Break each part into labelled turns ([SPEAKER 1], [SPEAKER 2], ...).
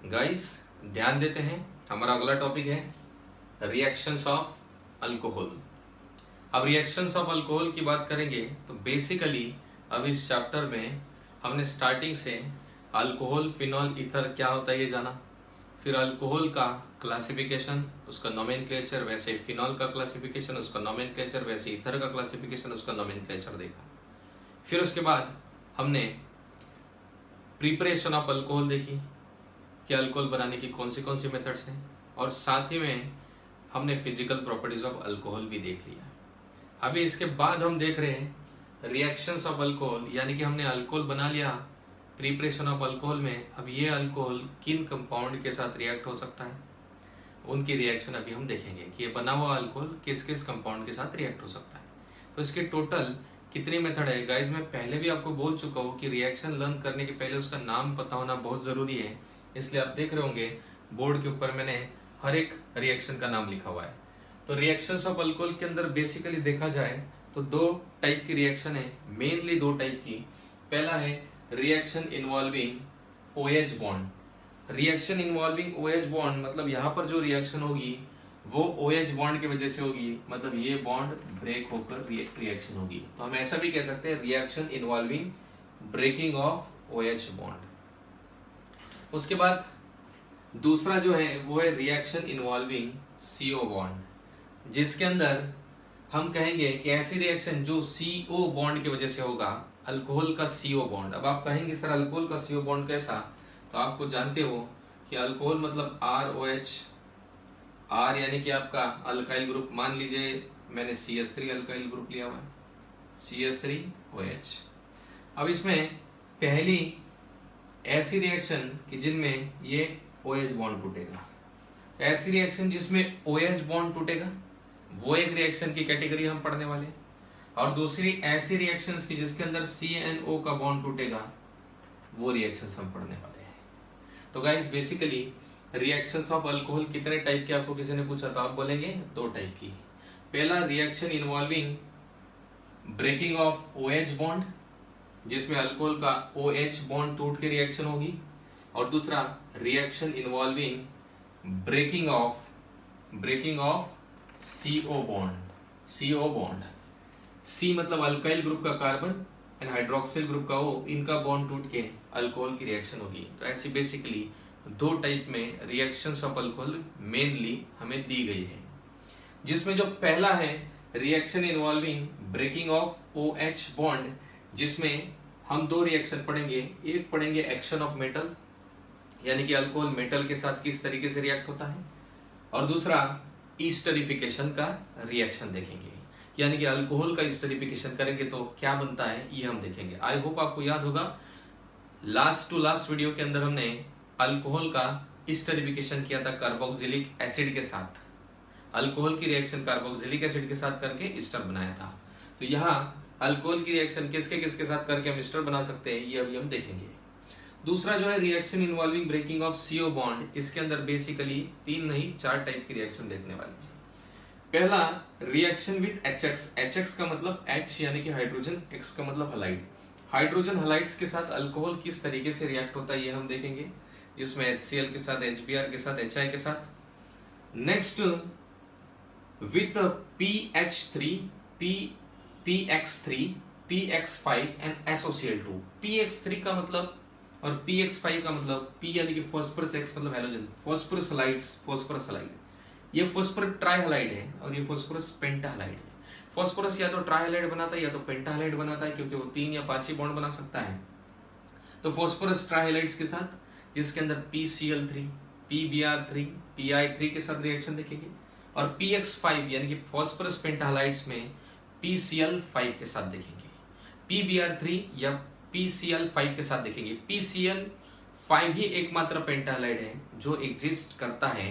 [SPEAKER 1] Guys ध्यान देते हैं, हमारा अगला टॉपिक है रिएक्शंस ऑफ अल्कोहल। अब रिएक्शंस ऑफ अल्कोहल की बात करेंगे तो बेसिकली अब इस चैप्टर में हमने स्टार्टिंग से अल्कोहल, फिनॉल, ईथर क्या होता है ये जाना, फिर अल्कोहल का क्लासिफिकेशन, उसका नोमेनक्लेचर, वैसे फिनॉल का क्लासिफिकेशन, उसका नोमेनक्लेचर, वैसे ईथर का क्लासिफिकेशन, उसका नोमेनक्लेचर देखा। फिर उसके बाद हमने प्रिपरेशन ऑफ अल्कोहल देखी कि अल्कोहल बनाने की कौन सी मेथड्स हैं, और साथ ही में हमने फिजिकल प्रॉपर्टीज ऑफ अल्कोहल भी देख लिया। अभी इसके बाद हम देख रहे हैं रिएक्शंस ऑफ अल्कोहल, यानी कि हमने अल्कोहल बना लिया प्रिपरेशन ऑफ अल्कोहल में। अब ये अल्कोहल किन कंपाउंड के साथ रिएक्ट हो सकता है, उनकी रिएक्शन अभी हम देखेंगे कि ये बना हुआ अल्कोहल किस किस कंपाउंड के साथ रिएक्ट हो सकता है। तो इसके टोटल कितने मेथड है गाइज, मैं पहले भी आपको बोल चुका हूँ कि रिएक्शन लर्न करने के पहले उसका नाम पता होना बहुत जरूरी है। इसलिए आप देख रहे होंगे बोर्ड के ऊपर मैंने हर एक रिएक्शन का नाम लिखा हुआ है। तो रिएक्शंस ऑफ अल्कोहल के अंदर बेसिकली देखा जाए तो दो टाइप की रिएक्शन है, मेनली दो टाइप की। पहला है reaction involving OH bond. Reaction involving OH bond मतलब यहाँ पर जो रिएक्शन होगी वो OH बॉन्ड की वजह से होगी, मतलब ये बॉन्ड ब्रेक होकर रिएक्शन होगी। तो हम ऐसा भी कह सकते हैं reaction involving breaking of OH bond. उसके बाद दूसरा जो है वो है रिएक्शन इन्वॉल्विंग CO बॉन्ड, जिसके अंदर हम कहेंगे कि ऐसी रिएक्शन जो CO बॉन्ड की वजह से होगा, अल्कोहल का CO बॉन्ड। अब आप कहेंगे सर अल्कोहल का CO बॉन्ड कैसा, तो आपको जानते हो कि अल्कोहल मतलब ROH, R यानी कि आपका अल्काइल ग्रुप, मान लीजिए मैंने CH3 अल्काइल ग्रुप लिया हुआ है, CH3OH। अब इसमें पहली ऐसी रिएक्शन कि जिनमें ये OH बॉन्ड टूटेगा, ऐसी रिएक्शन जिसमें OH बॉन्ड टूटेगा, वो एक रिएक्शन की कैटेगरी हम पढ़ने वाले हैं। और दूसरी ऐसी रिएक्शंस की जिसके अंदर CNO का बॉन्ड टूटेगा, वो रिएक्शंस हम पढ़ने वाले हैं। तो guys basically reactions of alcohol कितने टाइप के आपको किसी ने पूछा तो आप बोलेंगे दो टाइप की। पहला reaction involving breaking of OH bond, जिसमें अल्कोहल का OH बॉन्ड टूट के रिएक्शन होगी, और दूसरा reaction involving breaking of CO bond. C मतलब अल्काइल ग्रुप का कार्बन एंड हाइड्रोक्सिल ग्रुप का O, इनका बॉन्ड टूट के अल्कोहल की रिएक्शन होगी। तो ऐसी बेसिकली दो टाइप में रिएक्शंस ऑफ अल्कोहल मेनली हमें दी गई है, जिसमें जो पहला है reaction involving breaking of OH bond, जिसमें हम दो रिएक्शन पढ़ेंगे। एक पढ़ेंगे एक्शन ऑफ मेटल, यानी कि अल्कोहल मेटल के साथ किस तरीके से रिएक्ट होता है, और दूसरा ईस्टरिफिकेशन का रिएक्शन देखेंगे, यानी कि अल्कोहल का ईस्टरिफिकेशन करेंगे तो क्या बनता है ये हम देखेंगे। आई होप आपको याद होगा लास्ट टू लास्ट वीडियो के अंदर हमने अल्कोहल का ईस्टरिफिकेशन किया था कार्बोक्सिलिक एसिड के साथ, अल्कोहल की रिएक्शन कार्बोक्सिलिक एसिड के साथ करके ईस्टर बनाया था। तो यहाँ अल्कोहल की रिएक्शन किसके साथ करके हम ईस्टर बना सकते हैं ये अभी हम देखेंगे। दूसरा जो है reaction involving breaking of CO bond, इसके अंदर बेसिकली 3 नहीं 4 टाइप की रिएक्शन देखने वाले हैं। पहला रिएक्शन विद HX का मतलब H यानी कि हाइड्रोजन, X का मतलब हलाइड। हाइड्रोजन हलाइड्स के साथ अल्कोहल किस तरीके से रिएक्ट होता है ये हम देखेंगे, जिसमें HCl के साथ, HBr के साथ, HI के साथ। Next with PH3, PX3, PX5 and SOCl2। PX3 का मतलब और PX5 का मतलब, P यानी कि फॉस्फोरस, X मतलब हैलोजन, फोस्फोरस हलाइड। ये फोस्फोरस ट्राइहलाइड है और ये फोस्फोरस पेंटाहलाइड है। फोस्फोरस या तो ट्राइहलाइड बनाता है या तो पेंटाहलाइड बनाता है, क्योंकि वो 3 या 5 ही बॉन्ड बना सकता है। तो फोस्फोरस ट्राइहलाइड्स के साथ, जिसके अंदर PCl3, PBr3, PI3 के साथ रिएक्शन देखेंगे, और PX5 यानी कि फॉस्फोरस पेंटाहलाइड्स में PCl5 के साथ देखेंगे। PBr3 या PCl5 के साथ देखेंगे। PCl5 ही एकमात्र पेंटाहलाइड है जो एग्जिस्ट करता है,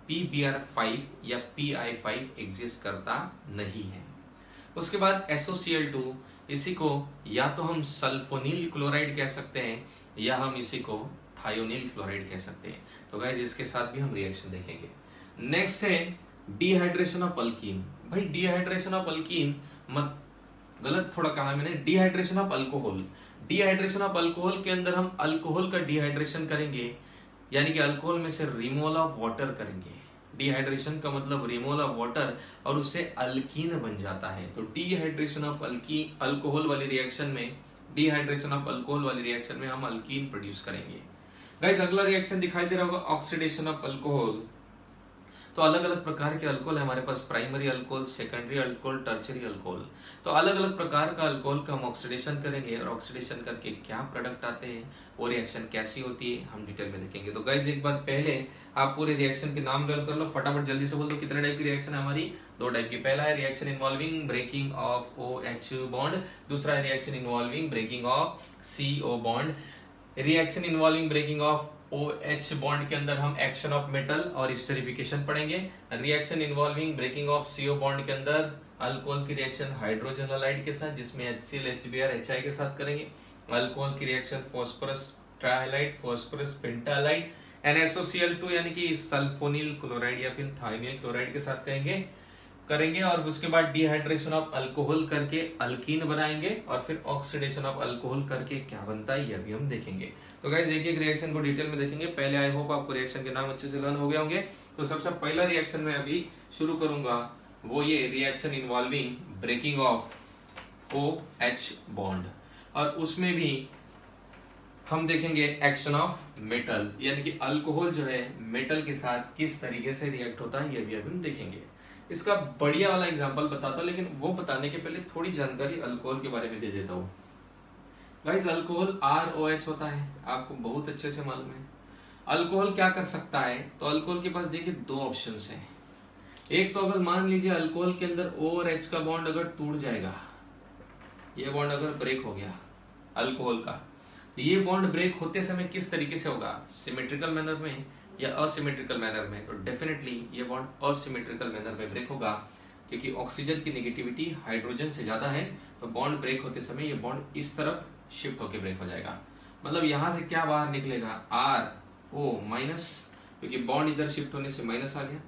[SPEAKER 1] PBr5 या PI5 एग्जिस्ट करता नहीं है। उसके बाद SOCl2, इसी को या तो हम सल्फोनील क्लोराइड कह सकते हैं या हम इसी को थायोनील क्लोराइड कह सकते हैं। तो गाइस इसके साथ भी हम रिएक्शन देखेंगे। नेक्स्ट है डिहाइड्रेशन ऑफ अल्कीन। भाई डिहाइड्रेशन ऑफ अल्कीन मत, गलत थोड़ा कहा मैंने, dehydration of alcohol. Dehydration of alcohol के अंदर हम अल्कोहल का डिहाइड्रेशन करेंगे यानी कि अल्कोहल में से रिमूवल ऑफ वाटर करेंगे। डिहाइड्रेशन का मतलब रिमूवल ऑफ वाटर, और उससे अल्कीन बन जाता है। तो डिहाइड्रेशन ऑफ अल्कोहल वाली रिएक्शन में, डिहाइड्रेशन ऑफ अल्कोहल वाली रिएक्शन में हम अल्कीन प्रोड्यूस करेंगे। गाइस अगला रिएक्शन दिखाई दे रहा होगा ऑक्सीडेशन ऑफ अल्कोहल। तो अलग अलग प्रकार के अल्कोहल है हमारे पास, primary alcohol, secondary alcohol, tertiary alcohol. तो अलग अलग प्रकार का अल्कोहल का हम ऑक्सीडेशन करेंगे, और ऑक्सीडेशन करके क्या प्रोडक्ट आते हैं, वो रिएक्शन कैसी होती है, हम डिटेल में देखेंगे। तो गाइस एक बार पहले आप पूरे रिएक्शन के नाम लर्न कर लो, फटाफट जल्दी से बोल दो कितने टाइप की रिएक्शन है हमारी। दो टाइप की। पहला है reaction involving breaking of OH bond, दूसरा है reaction involving breaking of CO bond. Reaction involving breaking of OH bond के अंदर हम एक्शन ऑफ मेटल और स्टेरिफिकेशन पढ़ेंगे। Reaction involving breaking of CO bond के अंदर अल्कोहल की रिएक्शन हाइड्रोजन हैलाइड के साथ, जिसमें HCl HBr HI के साथ करेंगे। अल्कोहल की रिएक्शन फास्फोरस ट्राइहाइलाइड, फास्फोरस पेंटाहाइलाइड, NaSOCl2 यानी कि सल्फोनिल क्लोराइड या फिर थाइमिल क्लोराइड के साथ करेंगे। और उसके बाद डिहाइड्रेशन ऑफ अल्कोहल करके अल्कीन बनाएंगे, और फिर ऑक्सीडेशन ऑफ अल्कोहल करके क्या बनता है ये भी हम देखेंगे। तो गाइस एक एक रिएक्शन को डिटेल में देखेंगे। पहले आई होप आपको रिएक्शन के नाम अच्छे से लर्न हो गए होंगे। तो सबसे पहला रिएक्शन में अभी शुरू करूंगा, वो ये reaction involving breaking of OH bond, और उसमें भी हम देखेंगे एक्शन ऑफ मेटल, यानी कि अल्कोहल जो है मेटल के साथ किस तरीके से रिएक्ट होता है ये भी अभी हम देखेंगे। इसका बढ़िया वाला एग्जांपल बताता हूं, लेकिन वो बताने के पहले थोड़ी जानकारी अल्कोहल के बारे में दे देता हूं। गाइस अल्कोहल ROH होता है, आपको बहुत अच्छे से मालूम है। अल्कोहल क्या कर सकता है, तो अल्कोहल के पास देखिए दो ऑप्शंस हैं। एक तो अगर मान लीजिए अल्कोहल के अंदर O और H का बॉन्ड अगर टूट जाएगा, ये बॉन्ड अगर ब्रेक हो गया अल्कोहल का, ये बॉन्ड ब्रेक होते समय किस तरीके से होगा, सिमेट्रिकल मैनर में या असिमेट्रिकल मैनर में। तो डेफिनेटली ये बॉन्ड असिमेट्रिकल मैनर में ब्रेक होगा, क्योंकि ऑक्सीजन की नेगेटिविटी हाइड्रोजन से ज्यादा है। तो बॉन्ड ब्रेक होते समय ये बॉन्ड इस तरफ शिफ्ट होकर ब्रेक हो जाएगा। मतलब यहां से क्या बाहर निकलेगा, RO माइनस, क्योंकि बॉन्ड इधर शिफ्ट होने से माइनस आ गया,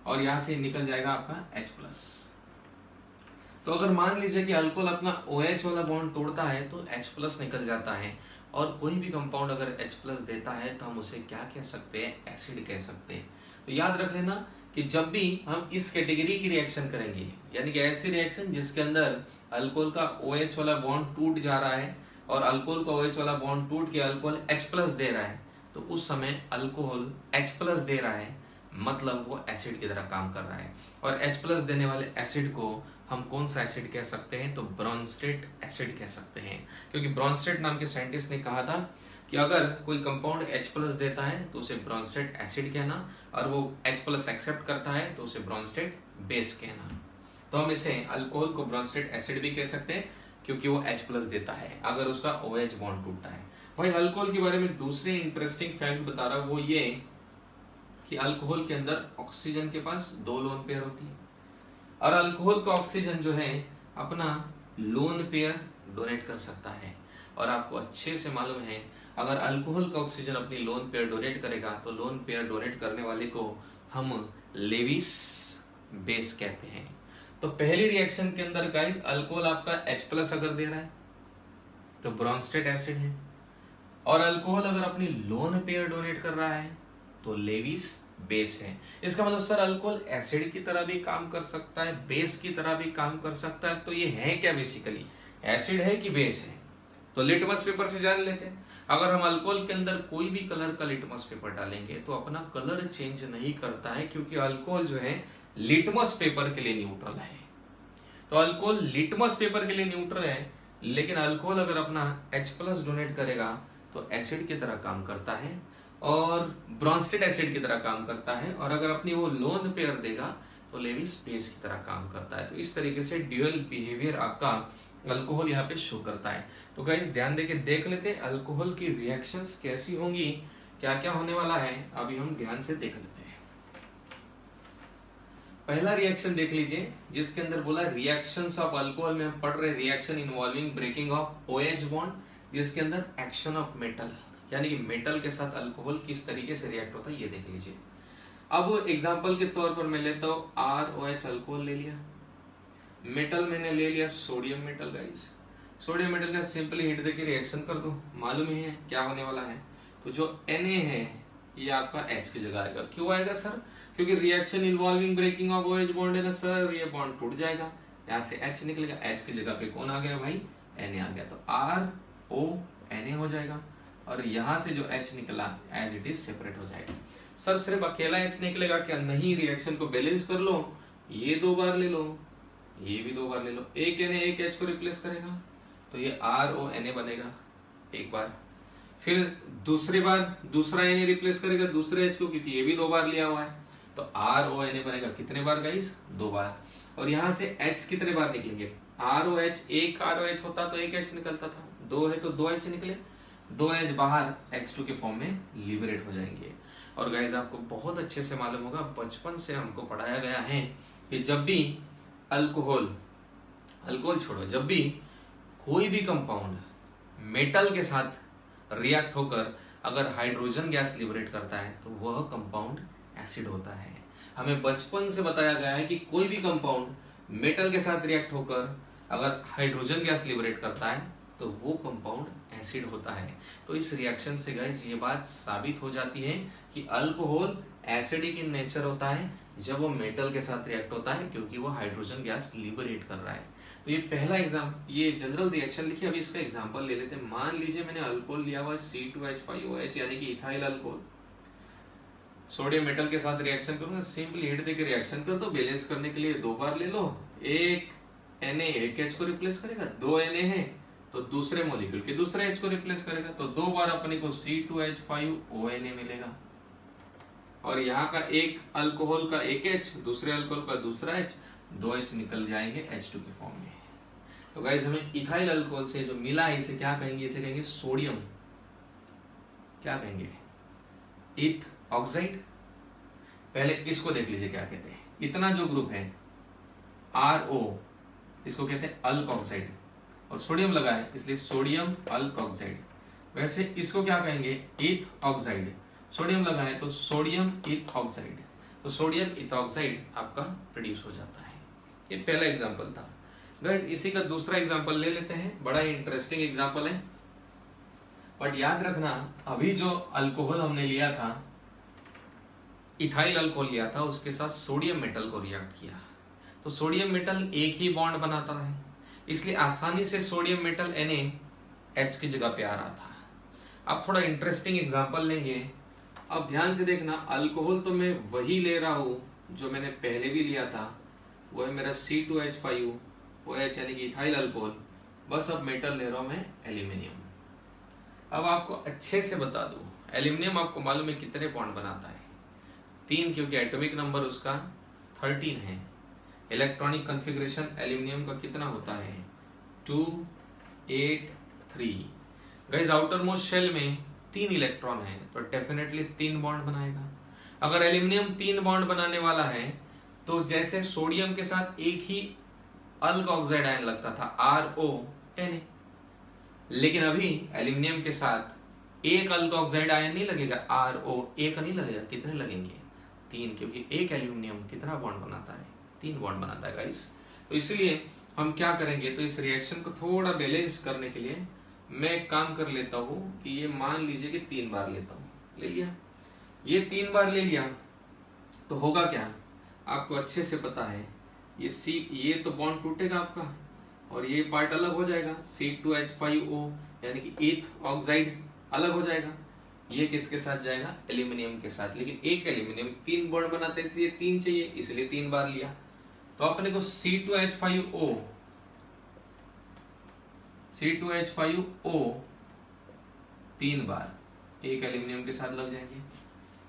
[SPEAKER 1] और यहां से निकल जाएगा आपका H प्लस। तो अगर मान लीजिए कि अल्कोहल अपना OH वाला बॉन्ड तोड़ता है तो H प्लस निकल जाता है, और कोई भी कंपाउंड अगर H प्लस देता है तो हम उसे क्या कह सकते हैं, एसिड कह सकते हैं। तो याद रख लेना कि जब भी हम इस कैटेगरी की रिएक्शन करेंगे, यानी कि ऐसी रिएक्शन जिसके अंदर अल्कोहल का OH वाला बॉन्ड टूट जा रहा है और अल्कोहल का OH वाला बॉन्ड टूट के अल्कोहल H प्लस दे रहा है, तो उस समय अल्कोहल H प्लस दे रहा है, मतलब वो एसिड की तरह काम कर रहा है। और H प्लस देने वाले एसिड को हम कौन सा एसिड कह सकते हैं, तो ब्रोंस्टेट एसिड कह सकते हैं। क्योंकि ब्रोंस्टेट नाम के साइंटिस्ट ने कहा था कि अगर कोई कंपाउंड H प्लस देता है तो उसे ब्रोंस्टेट एसिड कहना, और वो H प्लस एक्सेप्ट करता है तो उसे ब्रोंस्टेट बेस कहना। तो हम इसे अल्कोहल को ब्रोंस्टेट एसिड भी कह सकते हैं, क्योंकि वो H प्लस देता है अगर उसका OH बॉन्ड टूटता है। भाई अल्कोहल के बारे में दूसरी इंटरेस्टिंग फैक्ट बता रहा हूं, वो ये कि अल्कोहल के अंदर ऑक्सीजन के पास 2 लोन पेयर होती है, और अल्कोहल का ऑक्सीजन जो है अपना लोन पेयर डोनेट कर सकता है। और आपको अच्छे से मालूम है, अगर अल्कोहल का ऑक्सीजन अपनी लोन पेयर डोनेट करेगा तो लोन पेयर डोनेट करने वाले को हम लेविस बेस कहते हैं। तो पहली रिएक्शन के अंदर गाइस अल्कोहल आपका H प्लस अगर दे रहा है तो ब्रोंस्टेट एसिड है, और अल्कोहल अगर अपनी लोन पेयर डोनेट कर रहा है तो लेविस बेस है। इसका मतलब सर अल्कोहल एसिड की तरह भी काम कर सकता है, बेस की तरह भी काम कर सकता है, तो ये है क्या बेसिकली, एसिड है कि बेस है। तो लिटमस पेपर से जान लेते हैं। अगर हम अल्कोहल के अंदर कोई भी कलर का लिटमस पेपर डालेंगे तो अपना कलर चेंज नहीं करता है, क्योंकि अल्कोहल जो है लिटमस पेपर के लिए न्यूट्रल है। तो अल्कोहल लिटमस पेपर के लिए न्यूट्रल है, लेकिन अल्कोहल अगर अपना H प्लस डोनेट करेगा तो एसिड की तरह काम करता है, और ब्रोंस्टेट एसिड की तरह काम करता है, और अगर अपनी वो लोन पेयर देगा तो लेविस बेस की तरह काम करता है। तो इस तरीके से ड्यूअल बिहेवियर आपका अल्कोहल यहाँ पे शो करता है। तो गाइस ध्यान देके देख लेते हैं अल्कोहल की रिएक्शंस कैसी होंगी, क्या क्या होने वाला है, अभी हम ध्यान से देख लेते हैं। पहला रिएक्शन देख लीजिए, जिसके अंदर बोला रिएक्शंस ऑफ अल्कोहल में हम पढ़ रहे reaction involving breaking of OH bond, जिसके अंदर एक्शन ऑफ मेटल, यानी कि मेटल के साथ अल्कोहल किस तरीके से रिएक्ट होता है ये देख लीजिए। अब एग्जांपल के तौर पर मैं लेता हूं ROH अल्कोहल ले लिया, मेटल मैंने ले लिया sodium metal. Guys sodium metal का सिंपली हिट देके रिएक्शन कर दो, मालूम ही है क्या होने वाला है। तो जो Na है ये आपका H की जगह आएगा। क्यों आएगा सर? क्योंकि reaction involving breaking of OH bond है ना सर, ये बॉन्ड टूट जाएगा, यहाँ से H निकलेगा, H की जगह पे कौन आ गया भाई? Na आ गया, तो RONA हो जाएगा, और यहाँ से जो H निकला एज इट इज सेपरेट हो जाएगा। सर सिर्फ अकेला H निकलेगा क्या? नहीं, रिएक्शन को बैलेंस कर लो, ये 2 बार ले लो, ये भी 2 बार ले लो, एक Na एक H को रिप्लेस करेगा तो ये RONA बनेगा एक बार, फिर दूसरी बार दूसरा Na रिप्लेस करेगा दूसरे H को, क्योंकि ये भी 2 बार लिया हुआ है, तो RONA बनेगा कितने बार गाइस? 2 बार। और यहां से H कितने बार निकलेंगे? ROH, एक ROH होता तो एक H निकलता था, 2 है तो 2 H निकले, 2 H बाहर H2 के फॉर्म में लिबरेट हो जाएंगे। और गाइस आपको बहुत अच्छे से मालूम होगा, बचपन से हमको पढ़ाया गया है कि जब भी अल्कोहल छोड़ो, जब भी कोई भी कंपाउंड मेटल के साथ रिएक्ट होकर अगर हाइड्रोजन गैस लिबरेट करता है तो वह कंपाउंड एसिड होता है। हमें बचपन से बताया गया है कि कोई भी कंपाउंड मेटल के साथ रिएक्ट होकर अगर हाइड्रोजन गैस लिबरेट करता है तो वो कंपाउंड एसिड होता है। तो इस रिएक्शन से गाइस ये बात साबित हो जाती है कि अल्कोहल एसिडिक इन नेचर होता है जब वो मेटल के साथ रिएक्ट होता है, क्योंकि वो हाइड्रोजन गैस लिबरेट कर रहा है। तो ये पहला ये जनरल रिएक्शन लिखिए। अभी इसका एग्जांपल ले लेते हैं। मान लीजिए मैंने अल्कोहल लिया हुआ C2H5OH यानी कि इथाइल अल्कोहल, सोडियम मेटल के साथ रिएक्शन करूंगा, सिंपली हिट देकर रिएक्शन कर दो। बैलेंस करने के लिए 2 बार ले लो, एक Na एक H को रिप्लेस करेगा, 2 Na है तो दूसरे मॉलिक्यूल के दूसरे H को रिप्लेस करेगा, तो 2 बार अपने को C2H5ONA मिलेगा। और यहाँ का एक अल्कोहल का एक H, दूसरे अल्कोहल का दूसरा H, 2 H निकल जाएंगे H2 के फॉर्म में। तो गाइस हमें इथाइल अल्कोहल से जो मिला है इसे क्या कहेंगे? इसे कहेंगे सोडियम, क्या कहेंगे? इथ ऑक्साइड। पहले इसको देख लीजिए क्या कहते हैं। इतना जो ग्रुप है RO, इसको कहते हैं अल्क ऑक्साइड, और सोडियम लगा है इसलिए सोडियम अल्क ऑक्साइड। वैसे इसको क्या कहेंगे? इथ ऑक्साइड। सोडियम लगा है तो सोडियम इथ ऑक्साइड, तो सोडियम इथ ऑक्साइड आपका प्रोड्यूस हो जाता है। ये पहला एग्जांपल था। गाइस इसी का दूसरा एग्जांपल ले लेते हैं। बड़ा ही इंटरेस्टिंग एग्जांपल है, बट याद रखना अभी जो अल्कोहल हमने लिया था, इथाइल अल्कोहल लिया था, उसके साथ सोडियम मेटल को रिएक्ट किया तो सोडियम मेटल एक ही बॉन्ड बनाता है, इसलिए आसानी से सोडियम मेटल Na H की जगह पे आ रहा था। अब थोड़ा इंटरेस्टिंग एग्जांपल लेंगे। अब ध्यान से देखना, अल्कोहल तो मैं वही ले रहा हूं जो मैंने पहले भी लिया था, वो है मेरा C2H5OH यानी कि इथाइल अल्कोहल, बस अब मेटल ले रहा हूं मैं एल्यूमिनियम। अब आपको अच्छे से बता दूं, एल्यूमिनियम आपको मालूम है कितने बॉन्ड बनाता है? 3, क्योंकि एटॉमिक नंबर उसका 13 है। इलेक्ट्रॉनिक कॉन्फ़िगरेशन एल्यूमिनियम का कितना होता है? 2, 8, 3। गाइस आउटर मोस्ट शेल में 3 इलेक्ट्रॉन है तो डेफिनेटली 3 बॉन्ड बनाएगा। अगर एल्यूमिनियम 3 बॉन्ड बनाने वाला है तो जैसे सोडियम के साथ एक ही अल्क ऑक्साइड आयन लगता था RONA, लेकिन अभी एल्यूमिनियम के साथ एक अल्क ऑक्साइड आयन नहीं लगेगा, RO एक नहीं लगेगा, कितने लगेंगे? 3, क्योंकि एक एल्यूमिनियम कितना बॉन्ड बनाता है? 3 बॉन्ड बनाता है गाइस। तो इसलिए हम क्या करेंगे, तो इस रिएक्शन को थोड़ा बैलेंस करने के लिए मैं एक काम कर लेता हूं कि ये मान लीजिए कि 3 बार लेता हूं। ले लिया, ये 3 बार ले लिया तो होगा क्या? आपको अच्छे से पता है, ये तो बॉन्ड टूटेगा आपका और ये पार्ट अलग हो जाएगा, C2H5O यानी कि इथ ऑक्साइड अलग हो जाएगा। ये किसके साथ जाएगा? एल्यूमिनियम के साथ। लेकिन एक एल्यूमिनियम 3 बॉन्ड बनाता है इसलिए 3 चाहिए, इसलिए 3 बार लिया। तो अपने को C2H5O 3 बार एक एल्यूमिनियम के साथ लग जाएंगे,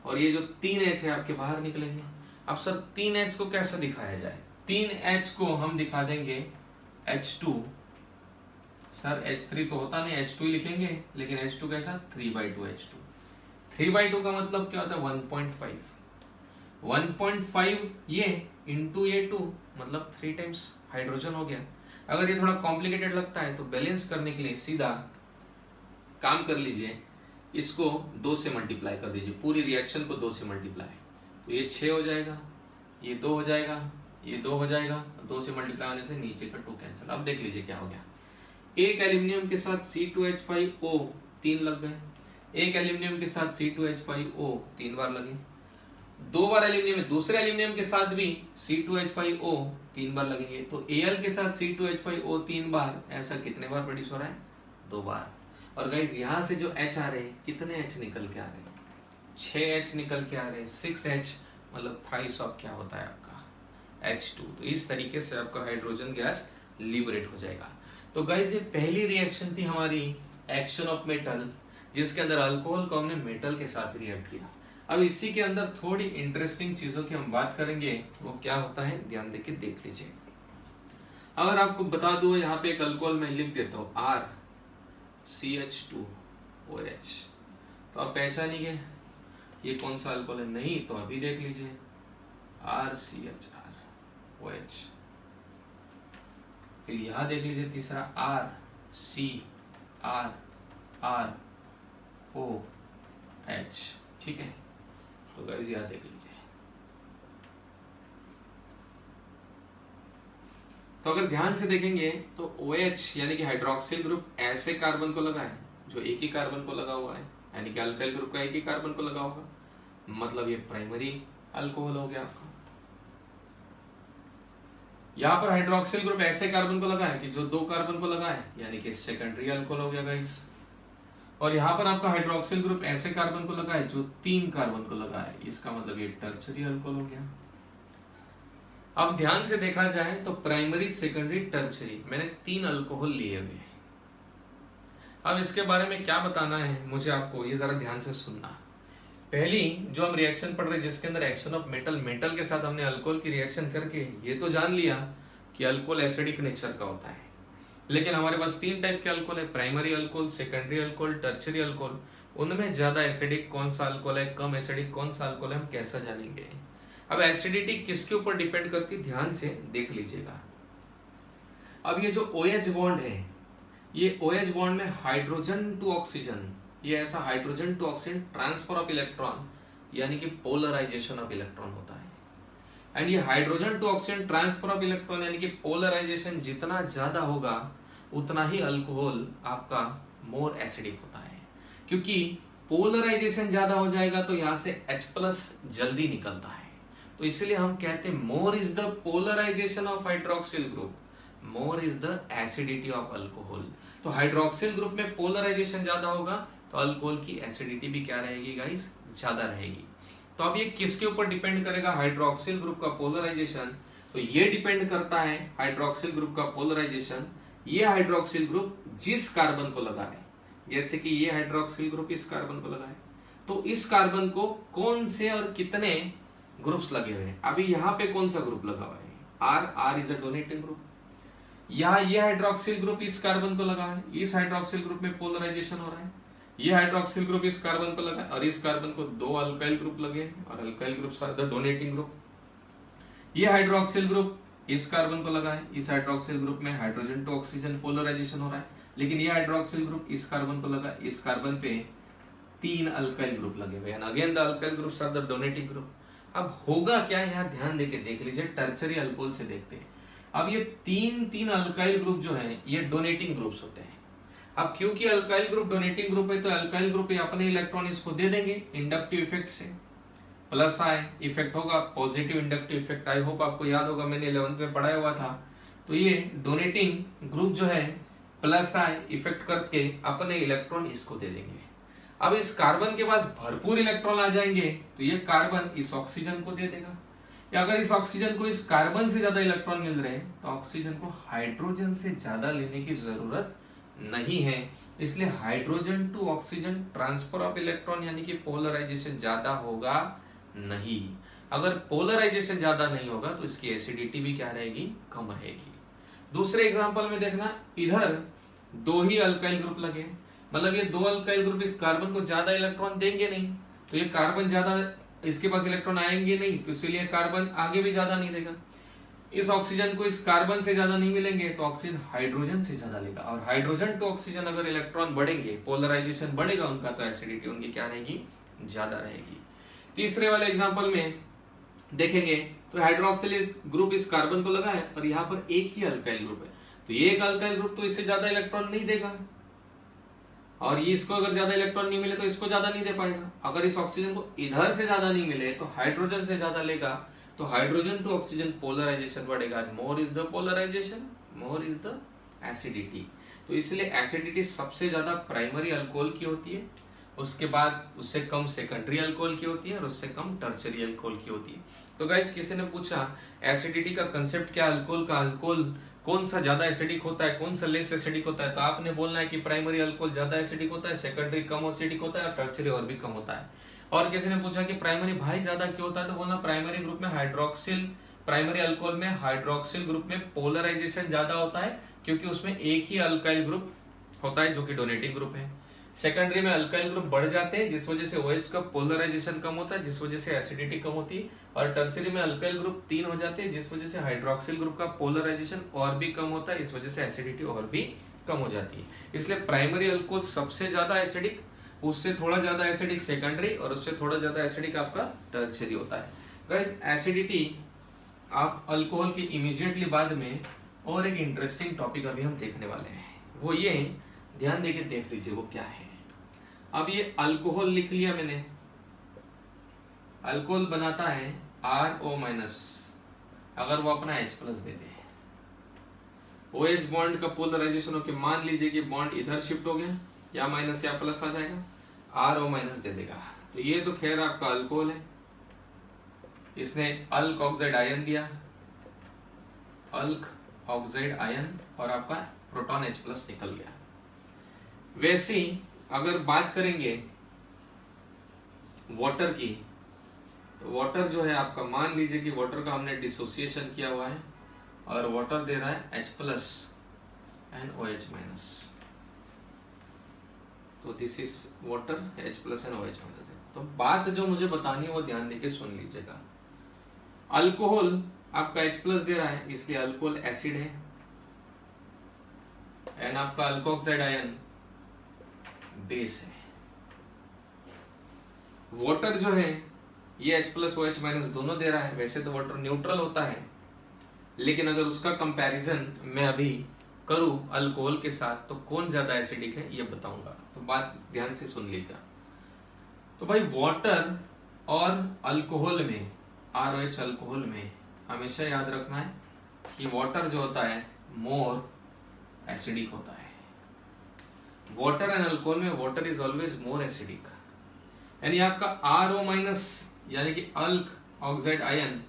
[SPEAKER 1] और ये जो 3H है आपके बाहर निकलेंगे। अब सर 3H को कैसे दिखाया जाए? 3H को हम दिखा देंगे H2। सर H3 तो होता नहीं, H2 ही लिखेंगे, लेकिन H2 कैसा? 3/2 H2। 3/2 का मतलब क्या होता है? 1.5। 1.5 ये इंटू ये 2 मतलब 3 टाइम्स हाइड्रोजन हो गया। अगर ये थोड़ा कॉम्प्लिकेटेड लगता है तो बैलेंस करने के लिए सीधा काम कर लीजिए, इसको 2 से मल्टीप्लाई कर दीजिए, पूरी रिएक्शन को 2 से मल्टीप्लाई, तो ये 6 हो जाएगा, ये 2 हो जाएगा, ये 2 हो जाएगा, 2 से मल्टीप्लाई होने से नीचे का 2 कैंसिल। अब देख लीजिए क्या हो गया। एक एल्यूमिनियम के साथ C2H5O 3 लग गए, एक एल्यूमिनियम के साथ C2H5O 3 बार लगे, 2 बार एल्यूमिनियम में दूसरे एल्यूमिनियम के साथ भी C2H5O 3 बार लगेंगे, तो Al के साथ C2H5O 3 बार, ऐसा कितने बार प्रोड्यूस हो रहा है? 2 बार। और गाइस यहां से जो H आ रहे हैं, कितने H निकल के आ रहे हैं? 6H निकल के आ रहे हैं। 6H मतलब थ्राइस ऑफ क्या होता है आपका? H2। तो इस तरीके से आपका हाइड्रोजन गैस लिबरेट हो जाएगा। तो गाइस ये पहली रिएक्शन थी हमारी एक्शन ऑफ मेटल, जिसके अंदर अल्कोहल को हमने मेटल के साथ रिएक्ट किया। अब इसी के अंदर थोड़ी इंटरेस्टिंग चीजों की हम बात करेंगे, वो क्या होता है ध्यान देके देख लीजिए। अगर आपको बता दो यहाँ पे एक अल्कोहल मैं लिख देता हूँ RCH2OH, तो आप पहचानिए ये कौन सा अल्कोहल है? नहीं तो अभी देख लीजिए RCHROH। फिर यहां देख लीजिए तीसरा RCRROH, ठीक है। तो गाइस यहां देख लीजिए। तो अगर ध्यान से देखेंगे तो OH यानी कि हाइड्रोक्सिल ग्रुप ऐसे कार्बन को लगा है जो एक ही कार्बन को लगा हुआ है, यानी कि अल्काइल ग्रुप का एक ही कार्बन को लगा होगा, मतलब ये प्राइमरी अल्कोहल हो गया आपका। यहां पर हाइड्रोक्सिल ग्रुप ऐसे कार्बन को लगा है कि जो 2 कार्बन को लगा है, यानी कि सेकेंडरी अल्कोहल हो गया गाइस। और यहां पर आपका हाइड्रोक्सिल ग्रुप ऐसे कार्बन को लगा है जो 3 कार्बन को लगा है, इसका मतलब ये टर्शरी अल्कोहल हो गया। अब ध्यान से देखा जाए तो प्राइमरी, सेकेंडरी, टर्शरी, मैंने 3 अल्कोहल लिए हुए। अब इसके बारे में क्या बताना है मुझे आपको, ये जरा ध्यान से सुनना। पहली जो हम रिएक्शन पढ़ रहे जिसके अंदर एक्शन ऑफ मेटल, मेटल के साथ हमने अल्कोहल की रिएक्शन करके ये तो जान लिया कि अल्कोहल एसिडिक नेचर का होता है, लेकिन हमारे पास 3 टाइप के अल्कोहल है, primary alcohol, secondary alcohol, tertiary alcohol. उनमें ज्यादा एसिडिक कौन सा अल्कोहल है, कम एसिडिक कौन सा अल्कोहल है, हम कैसा जानेंगे? अब एसिडिटी किसके ऊपर डिपेंड करती, ध्यान से देख लीजिएगा। अब ये जो OH बॉन्ड है, ये OH बॉन्ड में हाइड्रोजन टू ऑक्सीजन, ये ऐसा hydrogen to oxygen transfer of electron यानी कि पोलराइजेशन ऑफ इलेक्ट्रॉन होता है। एंड ये hydrogen to oxygen transfer of electron यानी कि पोलराइजेशन जितना ज्यादा होगा उतना ही अल्कोहल आपका मोर एसिडिक होता है, क्योंकि पोलराइजेशन ज्यादा हो जाएगा तो यहां से H+ जल्दी निकलता है। तो इसलिए हम कहते हैं more is the polarization of hydroxyl group, more is the acidity of alcohol. तो हाइड्रोक्सिल ग्रुप में पोलराइजेशन ज्यादा होगा तो अल्कोहल की एसिडिटी भी क्या रहेगी गाइस? ज्यादा रहेगी। तो अब ये किसके ऊपर डिपेंड करेगा हाइड्रोक्सिल ग्रुप का पोलराइजेशन? तो ये डिपेंड करता है हाइड्रोक्सिल ग्रुप का पोलराइजेशन, ये हाइड्रोक्सिल ग्रुप जिस कार्बन को लगा है, जैसे कि ये हाइड्रोक्सिल ग्रुप इस कार्बन को लगा है, तो इस कार्बन को कौन से और कितने ग्रुप्स लगे हुए हैं। अभी यहाँ पे कौन सा ग्रुप लगा हुआ है? R is a donating group. यहाँ ये हाइड्रोक्सिल ग्रुप इस कार्बन को लगा है, इस हाइड्रोक्सिल ग्रुप में पोलराइजेशन हो रहा है। ये हाइड्रोक्सिल ग्रुप इस कार्बन को लगा है और इस कार्बन को 2 अल्काइल ग्रुप लगे और alkyl groups are the donating group. ये हाइड्रोक्सिल ग्रुप इस कार्बन को लगा है, इस हाइड्रोक्सिल ग्रुप में हाइड्रोजन टू ऑक्सीजन पोलराइजेशन हो रहा है, लेकिन ये हाइड्रोक्सिल ग्रुप इस कार्बन को लगा, इस कार्बन पे 3 अल्काइल ग्रुप लगे हुए हैं। Again the alkyl groups are the donating group. अब होगा क्या, यहाँ ध्यान देके देख लीजिए, टर्शरी अल्कोहल से देखते हैं। अब ये 3 अल्काइल ग्रुप जो है ये डोनेटिंग ग्रुप्स होते हैं। अब क्योंकि अल्काइल ग्रुप डोनेटिंग ग्रुप है तो अल्काइल ग्रुप अपने इलेक्ट्रॉन इसको दे देंगे इंडक्टिव इफेक्ट से, प्लस आई इफेक्ट होगा, positive inductive effect. I hope आपको याद होगा, मैंने 11th में पढ़ाया हुआ था। तो ये डोनेटिंग ग्रुप जो है प्लस आई इफेक्ट करके अपने इलेक्ट्रॉन इसको दे देंगे। अब इस कार्बन के पास भरपूर इलेक्ट्रॉन आ जाएंगे तो ये कार्बन इस ऑक्सीजन को दे देगा, या अगर इस ऑक्सीजन को इस कार्बन से ज्यादा इलेक्ट्रॉन मिल रहे हैं तो ऑक्सीजन को हाइड्रोजन से ज्यादा लेने की जरूरत नहीं है। इसलिए hydrogen to oxygen transfer of electron यानी कि पोलराइजेशन ज्यादा होगा नहीं। अगर पोलराइजेशन ज्यादा नहीं होगा तो इसकी एसिडिटी भी क्या रहेगी? कम रहेगी। दूसरे एग्जांपल में देखना, इधर 2 ही अल्काइल ग्रुप लगे, मतलब ये 2 अल्काइल ग्रुप इस कार्बन को ज्यादा इलेक्ट्रॉन देंगे नहीं, तो ये कार्बन ज्यादा इसके पास इलेक्ट्रॉन आएंगे नहीं, तो इसलिए कार्बन आगे भी ज्यादा नहीं देगा। इस ऑक्सीजन को इस कार्बन से ज्यादा नहीं मिलेंगे तो ऑक्सीजन हाइड्रोजन से ज्यादा लेगा, और हाइड्रोजन टू ऑक्सीजन अगर इलेक्ट्रॉन बढ़ेंगे, पोलराइजेशन बढ़ेगा उनका, तो एसिडिटी उनकी क्या रहेगी? ज्यादा रहेगी। तीसरे वाले एग्जांपल में देखेंगे तो हाइड्रोक्सिल ग्रुप इस कार्बन को लगा है और यहाँ पर एक ही अल्काइल ग्रुप है, तो ये एक अल्काइल ग्रुप तो इससे ज्यादा इलेक्ट्रॉन नहीं देगा, और ये इसको अगर ज्यादा इलेक्ट्रॉन नहीं मिले तो इसको ज्यादा नहीं दे पाएगा। अगर इस ऑक्सीजन को इधर से ज्यादा नहीं मिले तो हाइड्रोजन से ज्यादा लेगा, तो हाइड्रोजन टू ऑक्सीजन पोलराइजेशन बढ़ेगा। More is the polarization, more is the acidity. तो इसलिए एसिडिटी सबसे ज्यादा प्राइमरी अल्कोहल की होती है, उसके बाद उससे कम सेकेंडरी अल्कोहल की होती है, और उससे कम टर्शरी अल्कोहल की होती है। तो गाइस किसी ने पूछा एसिडिटी का कंसेप्ट क्या, अल्कोहल का, अल्कोहल कौन सा ज्यादा एसिडिक होता है, कौन सा लेस एसिडिक होता है, तो आपने बोलना है कि प्राइमरी अल्कोहल ज्यादा एसिडिक होता है, सेकेंडरी कम एसिडिक होता है, और टर्शरी और भी कम होता है। और किसी ने पूछा कि प्राइमरी भाई ज्यादा क्यों होता है, तो बोलना प्राइमरी ग्रुप में हाइड्रोक्सिल, प्राइमरी अल्कोहल में हाइड्रोक्सिल ग्रुप में पोलराइजेशन ज्यादा होता है, क्योंकि उसमें एक ही अल्काइल ग्रुप होता है जो कि डोनेटिंग ग्रुप है। सेकेंडरी में अल्काइल ग्रुप बढ़ जाते हैं, जिस वजह से OH का पोलराइजेशन कम होता है, जिस वजह से एसिडिटी कम होती है। और टर्शरी में अल्काइल ग्रुप 3 हो जाते हैं, जिस वजह से हाइड्रोक्सिल ग्रुप का पोलराइजेशन और भी कम होता है, इस वजह से एसिडिटी और भी कम हो जाती है। इसलिए प्राइमरी अल्कोहल सबसे ज्यादा एसिडिक, उससे थोड़ा ज्यादा एसिडिक सेकेंडरी, और उससे थोड़ा ज्यादा एसिडिक आपका टर्शरी होता है। गाइस एसिडिटी आप अल्कोहल के इमीडिएटली बाद में और एक इंटरेस्टिंग टॉपिक अभी हम देखने वाले हैं, वो ये ध्यान देके देख लीजिए वो क्या है। अब ये अल्कोहल लिख लिया मैंने, अल्कोहल बनाता है RO-, अगर वो अपना H+ दे दे, OH बॉन्ड का पोलराइजेशन होके मान लीजिए कि बॉन्ड इधर शिफ्ट हो गया, या माइनस या प्लस आ जाएगा, RO- दे देगा। तो ये तो खैर आपका अल्कोहल है, इसने अल्क ऑक्साइड आयन दिया, अल्क ऑक्साइड आयन, और आपका प्रोटॉन H+ निकल गया। वैसे ही अगर बात करेंगे वाटर की, तो वाटर जो है आपका, मान लीजिए कि वाटर का हमने डिसोसिएशन किया हुआ है, और वाटर दे रहा है H+ एंड OH-। तो this is water, H+ and OH-। तो बात जो मुझे बतानी है वो ध्यान देके सुन लीजिएगा। अल्कोहल आपका H+ दे रहा है, इसलिए अल्कोहल एसिड है, एंड आपका अल्कोक्साइड आयन बेस है। वाटर जो है ये H+ OH- दोनों दे रहा है। वैसे तो वाटर न्यूट्रल होता है, लेकिन अगर उसका कंपैरिजन मैं अभी करूं अल्कोहल के साथ, तो कौन ज्यादा एसिडिक है ये बताऊंगा। तो बात ध्यान से सुन लीजिए। तो भाई वाटर और अल्कोहल में, ROH अल्कोहल में हमेशा याद रखना है कि वाटर जो होता है मोर एसिडिक होता है। वाटर एंड अल्कोहल में water is always more acidic. यानी आपका RO- यानी कि अल्क ऑक्साइड आयन,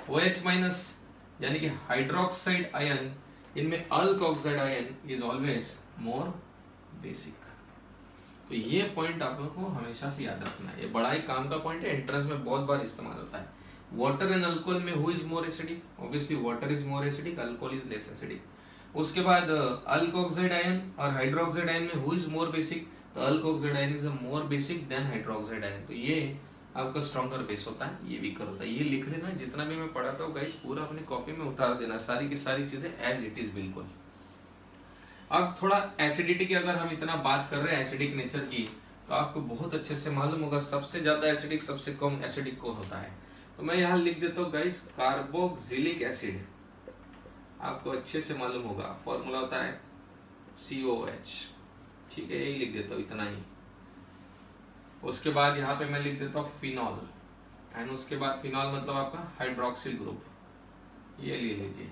[SPEAKER 1] OH- यानी कि हाइड्रोक्साइड आयन, इनमें alkoxide ion is always more basic. तो ये पॉइंट आप लोगों को हमेशा से याद रखना है, ये बड़ा ही काम का पॉइंट है, एंट्रेंस में बहुत बार इस्तेमाल होता है। वाटर एंड अल्कोहल में who is more acidic, obviously water is more acidic, alcohol is less acidic. उसके बाद अल्क ऑक्साइड आयन और हाइड्रोक्साइड आयन में हु इज मोर बेसिक, तो alkoxide ion is more basic than hydroxide ion. तो ये आपका stronger base होता है, ये वीकर होता है। ये लिख लेना, जितना भी मैं पढ़ाता हूँ गाइस पूरा अपनी कॉपी में उतार देना, सारी की सारी चीजें एज इट इज बिल्कुल। अब थोड़ा एसिडिटी की अगर हम इतना बात कर रहे हैं एसिडिक नेचर की, तो आपको बहुत अच्छे से मालूम होगा सबसे ज्यादा एसिडिक सबसे कम एसिडिक कौन होता है। तो मैं यहाँ लिख देता हूँ गाइस कार्बोक्सिलिक एसिड, आपको अच्छे से मालूम होगा, फॉर्मूला होता है COH। ठीक है, यही लिख देता हूँ इतना ही। उसके बाद यहाँ पे मैं लिख देता हूँ फिनॉल, एंड उसके बाद फिनॉल मतलब आपका हाइड्रोक्सिल ग्रुप, ये ले लीजिए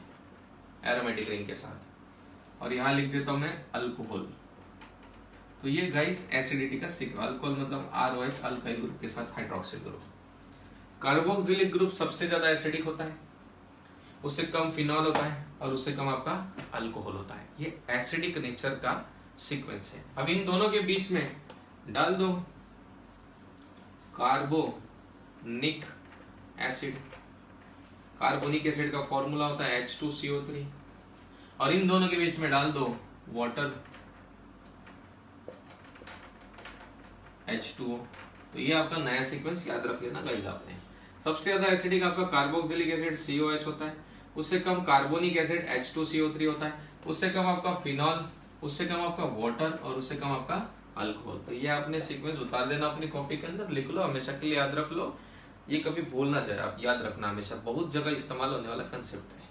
[SPEAKER 1] एरोमेटिक रिंग के साथ। और यहाँ लिख देता हूँ मैं अल्कोहल। तो ये गाइस एसिडिटी का सिक्वेंस, अल्कोहल मतलब ROH अल्काइल ग्रुप के साथ हाइड्रोक्सिल ग्रुप। कार्बोक्सिलिक ग्रुप सबसे ज्यादा एसिडिक होता है, उससे कम फिनॉल होता है, और उससे कम आपका अल्कोहल होता है। ये एसिडिक नेचर का सीक्वेंस है। अब इन दोनों के बीच में डाल दो कार्बोनिक एसिड। कार्बोनिक एसिड का फॉर्मूला होता है H2CO3, और इन दोनों के बीच में डाल दो वाटर H2O। तो ये आपका नया सीक्वेंस याद रख लेना गाइस आपने। सबसे ज्यादा एसिडिक आपका कार्बोक्सिलिक एसिड COH होता है, उससे कम कार्बोनिक एसिड H2CO3 होता है, उससे कम आपका फिनॉल, उससे कम आपका वाटर, और उससे कम आपका अल्कोहल। तो ये आपने सीक्वेंस उतार देना अपनी कॉपी के अंदर, लिख लो, हमेशा के लिए याद रख लो, ये कभी भूल ना जाए, आप याद रखना हमेशा, बहुत जगह इस्तेमाल होने वाला कंसेप्ट है।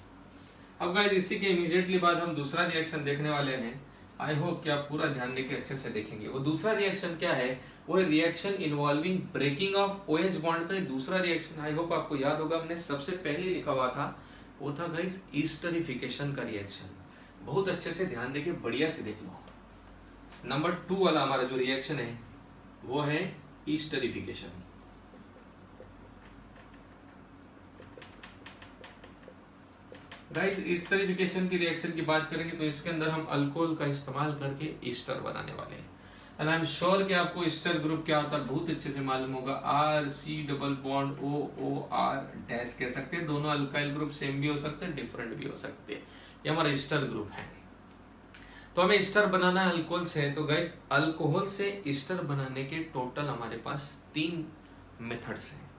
[SPEAKER 1] अब गाइस इसी के इमीडिएटली बाद हम दूसरा रिएक्शन देखने वाले हैं, आई होप कि आप पूरा ध्यान देके अच्छे से देखेंगे। वो दूसरा रिएक्शन क्या है, वो है reaction involving breaking of OH bond का दूसरा रिएक्शन। आई होप आपको याद होगा, हमने सबसे पहले लिखा हुआ था वो था गाइस ईस्टरिफिकेशन का रिएक्शन। बहुत अच्छे से ध्यान देके बढ़िया से देख लो। नंबर 2 वाला हमारा जो रिएक्शन है वो है ईस्टरिफिकेशन। गाइस ईस्टरिफिकेशन की रिएक्शन की बात करेंगे तो इसके अंदर हम अल्कोहल का इस्तेमाल करके ईस्टर बनाने वाले हैं। एंड आई एम श्योर कि आपको ईस्टर ग्रुप क्या होता है बहुत अच्छे से मालूम होगा। RC double bond OOR dash कह सकते हैं। दोनों अल्काइल ग्रुप सेम भी हो सकते हैं, डिफरेंट भी हो सकते हैं। ये हमारा ईस्टर ग्रुप है। तो हमें ईस्टर बनाना है अल्कोहल से। तो गाइस अल्कोहल से ईस्टर बनाने के टोटल हमारे पास 3 मेथड्स हैं।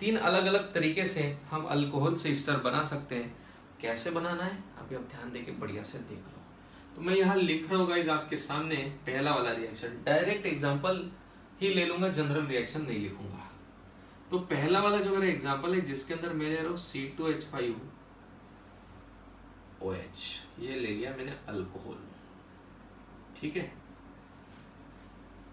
[SPEAKER 1] 3 अलग अलग तरीके से हम अल्कोहल से ईस्टर बना सकते हैं। कैसे बनाना है अभी आप ध्यान देके बढ़िया से देख लो। तो मैं यहाँ लिख रहा हूँ गाइस आपके सामने पहला वाला रिएक्शन। डायरेक्ट एग्जांपल ही ले लूंगा, जनरल रिएक्शन नहीं लिखूंगा। तो पहला वाला जो मेरा एग्जांपल है जिसके अंदर मैं ले रहा हूँ C2H5OH, ये ले लिया मैंने अल्कोहल। ठीक है,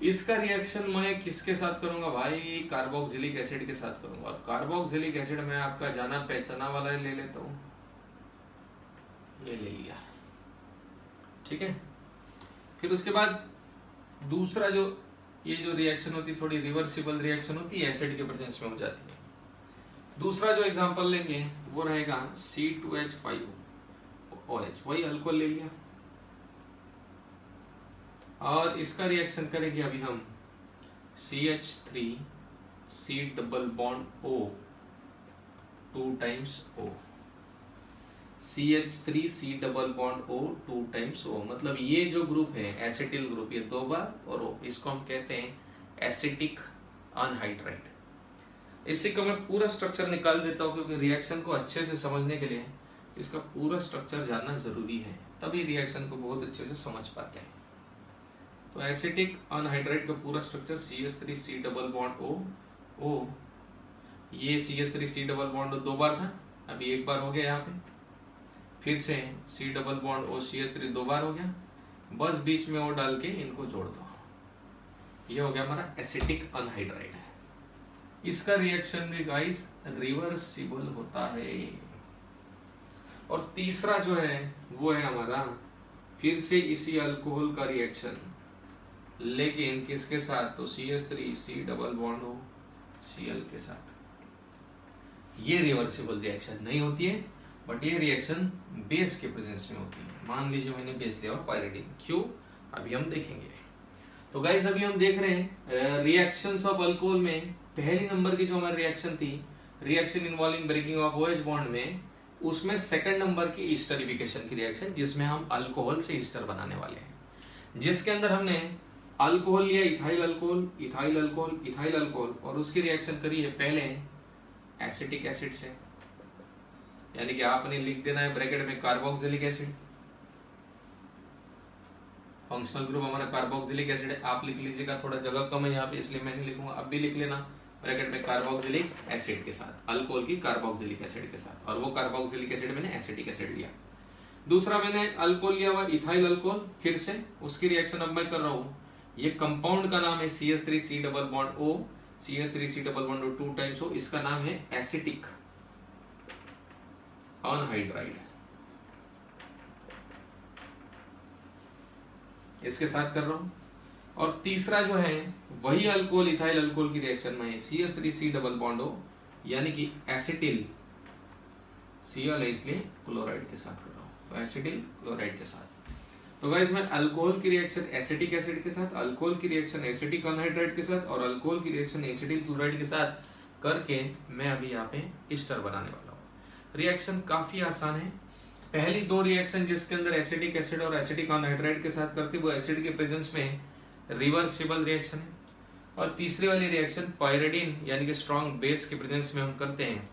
[SPEAKER 1] इसका रिएक्शन मैं किसके साथ करूंगा भाई, कार्बोक्सिलिक एसिड के साथ करूंगा। और कार्बोक्सिलिक एसिड मैं आपका जाना पहचाना वाला ले लेता हूं, ये ले लिया। ठीक है, फिर उसके बाद दूसरा जो ये जो रिएक्शन होती है थोड़ी रिवर्सिबल रिएक्शन होती है, एसिड के प्रेजेंस में हो जाती है। दूसरा जो एग्जांपल लेंगे वो रहेगा C2H5OH, वही अल्कोहल ले लिया। और इसका रिएक्शन करेंगे अभी हम CH3C double bond O 2 times O, CH3C double bond O 2 times O। मतलब ये जो ग्रुप है एसिटिल ग्रुप, ये 2 बार और O, इसको हम कहते हैं एसिटिक अनहाइड्राइड। इसी को मैं पूरा स्ट्रक्चर निकाल देता हूं क्योंकि रिएक्शन को अच्छे से समझने के लिए इसका पूरा स्ट्रक्चर जानना जरूरी है, तभी रिएक्शन को बहुत अच्छे से समझ पाते हैं। तो एसिटिक अनहाइड्राइड का पूरा structure CH3C double bond O, ये CH3C डबल बॉन्ड 2 बार था, अभी 1 बार हो गया यहाँ पे। फिर से C double bond O CH3 2 बार हो गया, बस बीच में O डाल के इनको जोड़ दो, ये हो गया हमारा एसिटिक अनहाइड्राइड। इसका रिएक्शन भी गाइस रिवर्सिबल होता है। और तीसरा जो है वो है हमारा फिर से इसी अल्कोहल का रिएक्शन, लेकिन किसके साथ, तो CH3C double bond O Cl के साथ। ये रिवर्सिबल रिएक्शन नहीं होती है, बट ये रिएक्शन बेस के प्रेजेंस में होती है। मान लीजिए मैंने बेस लिया पायरिडीन, क्यों अभी हम देखेंगे। तो गाइस अभी हम देख रहे हैं रिएक्शंस ऑफ अल्कोहल में पहली नंबर की जो हमारी रिएक्शन थी, reaction involving breaking of OH bond में, उसमें सेकंड नंबर की ईस्टरिफिकेशन की रिएक्शन, जिसमें हम अल्कोहल से ईस्टर बनाने वाले हैं, जिसके अंदर हमने अल्कोहल लिया ethyl alcohol, ethyl alcohol, ethyl alcohol, और उसकी रिएक्शन करी है पहले एसिटिक एसिड से, यानी कि आपने लिख देना है ब्रैकेट में कार्बोक्सिलिक एसिड। फंक्शनल ग्रुप हमारा कार्बोक्सिलिक एसिड है, आप लिख लीजिएगा, थोड़ा जगह कम है यहाँ पे इसलिए मैं नहीं लिखूंगा, अब भी लिख लेना ब्रैकेट में कार्बोक्सिलिक एसिड के साथ, अल्कोहल की कार्बोक्सिलिक एसिड के साथ। और वो कार्बोक्सिलिक एसिड मैंने एसिटिक एसिड लिया। दूसरा मैंने अल्कोहल लिया हुआ इथाइल अल्कोहल, फिर से उसकी रिएक्शन अब मैं कर रहा हूँ। ये कंपाउंड का नाम है CH3C double bond O, CH3C double bond O 2 times O, इसका नाम है एसिटिक अनहाइड्राइड, इसके साथ कर रहा हूं। और तीसरा जो है वही अल्कोहल इथाइल अल्कोहल की रिएक्शन में है CH3C डबल बॉन्ड O, यानी कि एसिटिल, Cl है इसलिए क्लोराइड के साथ कर रहा हूं, तो एसिटिल क्लोराइड के साथ। तो गाइस मैं अल्कोहल की रिएक्शन एसिटिक एसिड के साथ, अल्कोहल की रिएक्शन एसिटिक अनहाइड्राइड के साथ और अल्कोहल की रिएक्शन एसिटिल क्लोराइड के साथ करके मैं अभी यहाँ पे ईस्टर बनाने वाला हूँ। रिएक्शन काफी आसान है। पहली 2 रिएक्शन जिसके अंदर एसिटिक एसिड और एसिटिक अनहाइड्राइड के साथ करते वो एसिड के प्रेजेंस में रिवर्सिबल रिएक्शन है, और तीसरी वाली रिएक्शन पायरिडीन यानी कि स्ट्रॉन्ग बेस के प्रेजेंस में हम करते हैं,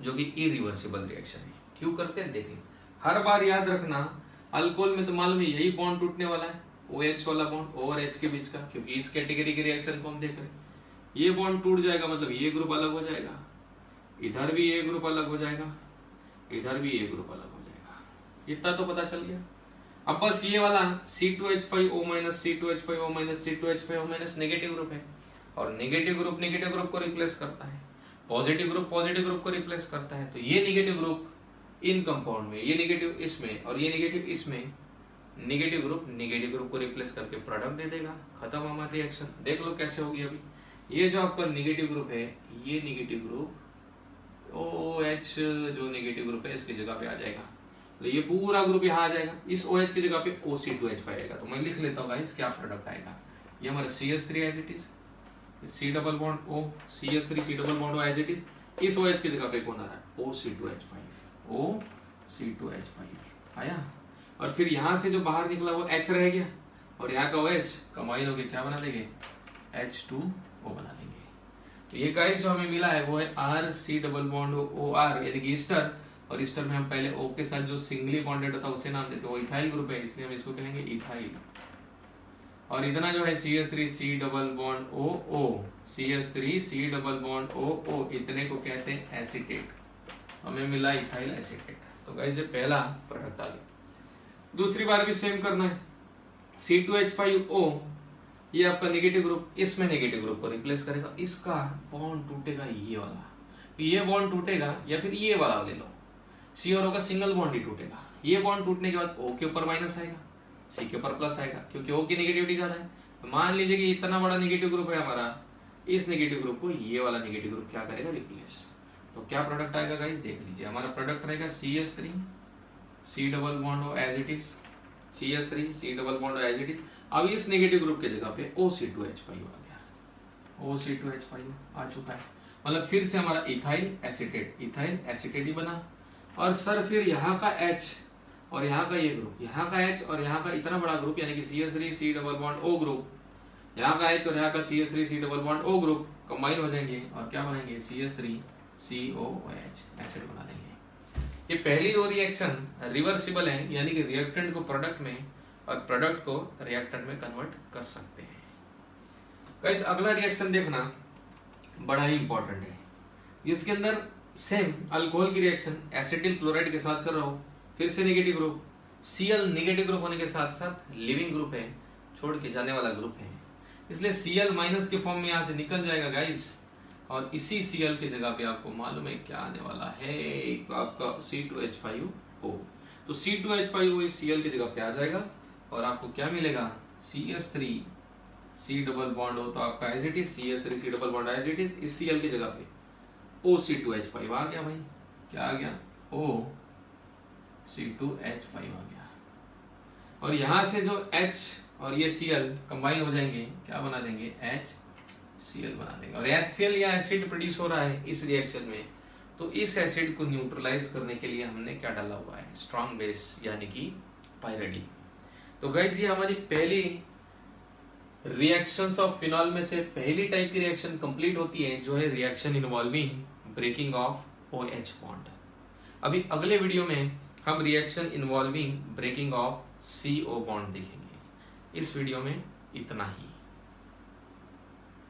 [SPEAKER 1] जो कि इरिवर्सिबल रिएक्शन है। क्यों करते हैं देखिए, हर बार याद रखना अल्कोहल में तो मालूम है यही बॉन्ड टूटने वाला है, OH वाला बॉन्ड O और H के बीच का, क्योंकि इस कैटेगरी के रिएक्शन को हम देख रहे हैं। ये बॉन्ड टूट जाएगा मतलब ये ग्रुप अलग हो जाएगा, इधर भी ये ग्रुप अलग हो जाएगा, इधर भी ये ग्रुप अलग हो जाएगा। इतना तो पता चल गया। अब बस ये वाला C2H5O minus C2H5O minus C2H5O minus negative group है, और नेगेटिव ग्रुप को रिप्लेस करता है, पॉजिटिव ग्रुप को रिप्लेस करता है। तो ये नेगेटिव ग्रुप इन कंपाउंड में, ये नेगेटिव इसमें और ये नेगेटिव इसमें, नेगेटिव ग्रुप को रिप्लेस करके प्रोडक्ट दे देगा। खत्म हमारा रिएक्शन। देख लो कैसे होगी। अभी ये जो आपका नेगेटिव ग्रुप है, ये नेगेटिव ग्रुप OH जो नेगेटिव ग्रुप है इसकी जगह पे आ जाएगा, तो ये पूरा ग्रुप यहाँ आ जाएगा। इस OH की जगह पे OC2H5 आएगा। तो मैं लिख लेता हूँ गाइस क्या प्रोडक्ट आएगा। ये हमारा CH3 as it is, C double bond O, CH3 C double bond O as it is. इस OH की जगह पे कौन आ रहा है? OC2H5 आया। और फिर यहाँ से जो बाहर निकला वो H रह गया, और यहाँ का OH कंबाइन होकर क्या बना देंगे? H2O बना देंगे। तो ये गाइस जो हमें मिला है वो है RC डबल बॉन्ड OR, यानी कि ईस्टर, और ईस्टर में हम पहले O के साथ जो सिंगली बॉन्डेड होता है उसे नाम देते हैं, वो इथाइल ग्रुप है, इसलिए हम इसको कहेंगे इथाइल। और इतना जो है CH3 C double bond OO, CH3 C double bond OO, इतने को कहते हैं एसीटेट। हमें मिला इथाइल एसीटेट। तो गाइस ये पहला प्रोडक्ट आ गया। दूसरी बार भी सेम करना है। C2H5O, ये आपका नेगेटिव ग्रुप, इसमें नेगेटिव ग्रुप को रिप्लेस करेगा, इसका बॉन्ड टूटेगा ये वाला, ये बॉन्ड टूटेगा, या फिर ये वाला ले लो, C और O का सिंगल बॉन्ड ही टूटेगा। ये बॉन्ड टूटने के बाद O के ऊपर माइनस आएगा, C के ऊपर प्लस आएगा, क्योंकि O की नेगेटिविटी ज्यादा है। तो मान लीजिए कि इतना बड़ा नेगेटिव ग्रुप है हमारा, इस नेगेटिव ग्रुप को ये वाला नेगेटिव ग्रुप क्या करेगा? रिप्लेस। तो क्या प्रोडक्ट आएगा गाइस? देख लीजिए। हमारा प्रोडक्ट रहेगा CH3 C double bond O as it is, CH3 C double bond O as it is. अब इस नेगेटिव ग्रुप के जगह पे OC2H5 आ गया, OC2H5 आ चुका है। मतलब फिर से हमारा इथाइल एसिटेट ही बना। और सर फिर यहाँ का H और यहाँ का ये ग्रुप, यहाँ का H और यहाँ का इतना बड़ा ग्रुप, यानी कि CH3 C double bond O group, यहाँ का H और यहाँ का CH3 C double bond O group combine हो जाएंगे और क्या बनाएंगे? CH3 COOH एसिड बना देंगे। ये पहली दो रिएक्शन रिवर्सिबल है, यानी कि रिएक्टेंट को प्रोडक्ट में और प्रोडक्ट को रिएक्टेंट में कन्वर्ट कर सकते हैं। गाइस अगला रिएक्शन देखना बड़ा ही इंपॉर्टेंट है, जिसके अंदर सेम अल्कोहल की रिएक्शन एसिटिल क्लोराइड के साथ कर रहा हूं, फिर से negative group, Cl negative group होने के साथ साथ लिविंग ग्रुप है, छोड़ के जाने वाला ग्रुप है, इसलिए Cl माइनस के फॉर्म में यहां से निकल जाएगा गाइस। और इसी Cl की जगह पे आपको मालूम है क्या आने वाला है? तो आपका C2H5O। तो C2H5O इस Cl की जगह पे आ जाएगा और आपको क्या मिलेगा? CH3 C डबल बॉन्ड हो तो आपका as it is, CH3 C double bond as it is, इस Cl की जगह पे OC2H5 आ गया। भाई क्या आ गया? OC2H5 आ गया। और यहां से जो H और ये Cl कंबाइन हो जाएंगे, क्या बना देंगे? HCl बना देंगे। और HCl या एसिड प्रोड्यूस हो रहा है इस रिएक्शन में, तो इस एसिड को न्यूट्रलाइज करने के लिए हमने क्या डाला हुआ है? स्ट्रॉन्ग बेस, यानी कि पायरिडीन। तो गाइस ये हमारी पहली रिएक्शंस ऑफ फिनॉल में से पहली टाइप की रिएक्शन कंप्लीट होती है, जो है reaction involving breaking of OH bond. अभी अगले वीडियो में हम reaction involving breaking of CO bond देखेंगे। इस वीडियो में इतना ही।